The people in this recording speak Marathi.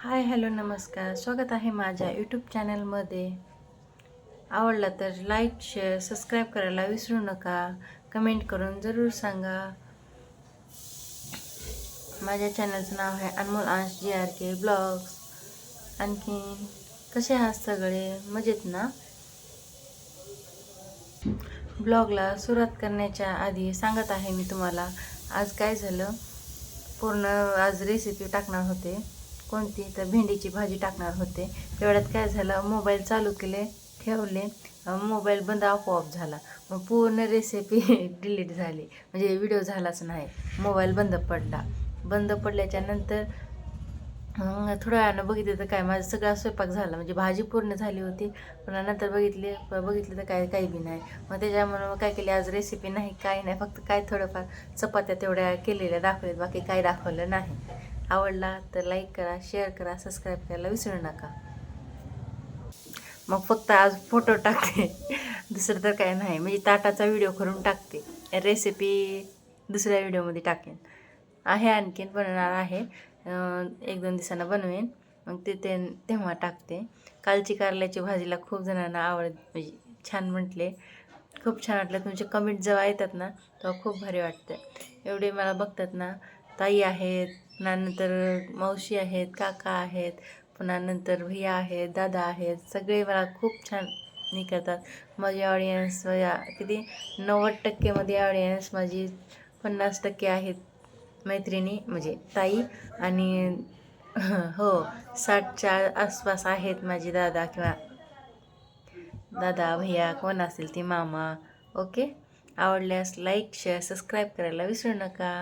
हाय हॅलो नमस्कार, स्वागत आहे माझ्या यूट्यूब चॅनलमध्ये. आवडला तर लाईक शेअर सबस्क्राईब करायला विसरू नका. कमेंट करून जरूर सांगा. माझ्या चॅनलचं नाव आहे अनमोल अंश GRK ब्लॉग्स. आणखीन कसे आहात सगळे, मजेत ना? ब्लॉगला सुरुवात करण्याच्या आधी सांगत आहे मी तुम्हाला आज काय झालं. पूर्ण आज रेसिपी टाकणार होते. कोणती तर भेंडीची भाजी टाकणार होते. तेवढ्यात काय झालं, मोबाईल चालू केले, ठेवले, मोबाईल बंद आपोआप झाला. मग पूर्ण रेसिपी डिलीट झाली, म्हणजे व्हिडिओ झालाच नाही. मोबाईल बंद पडला. बंद पडल्याच्या नंतर मग थोड्या वेळानं बघितलं तर काय, माझा सगळा स्वयंपाक झाला, म्हणजे भाजी पूर्ण झाली होती. पण नंतर बघितलं तर काय काही बी नाही. मग त्याच्यामुळे मग काय केले, आज रेसिपी नाही, काही नाही, फक्त काय थोडंफार चपात्या तेवढ्या केलेल्या दाखवल्यात, बाकी काही दाखवलं नाही. आवडला तर लाईक करा, शेअर करा, सबस्क्राईब करायला विसरू नका. मग फक्त आज फोटो टाकते, दुसरं तर काय नाही. म्हणजे ताटाचा व्हिडिओ करून टाकते, रेसिपी दुसऱ्या व्हिडिओमध्ये टाकेन. आहे आणखीन बनवणार आहे, 1-2 दिवसांना बनवेन. मग तेव्हा टाकते. कालची कारल्याची भाजीला खूप जणांना म्हणजे छान म्हटले, खूप छान वाटलं. तुमचे कमेंट जेव्हा येतात ना तेव्हा खूप भारी वाटते. एवढे मला बघतात ना, ताई आहेत, पुन्हा नंतर मावशी आहेत, काका आहेत, पुन्हा नंतर भैया आहेत, दादा आहेत, सगळे मला खूप छान हे करतात. माझी ऑडियन्स किती 90% मध्ये ऑडियन्स माझी 50% आहेत मैत्रिणी, म्हणजे ताई. आणि हो, 60च्या आसपास आहेत माझी दादा भैया कोण असेल ती, मामा. ओके, आवडल्यास लाईक शेअर सबस्क्राईब करायला विसरू नका.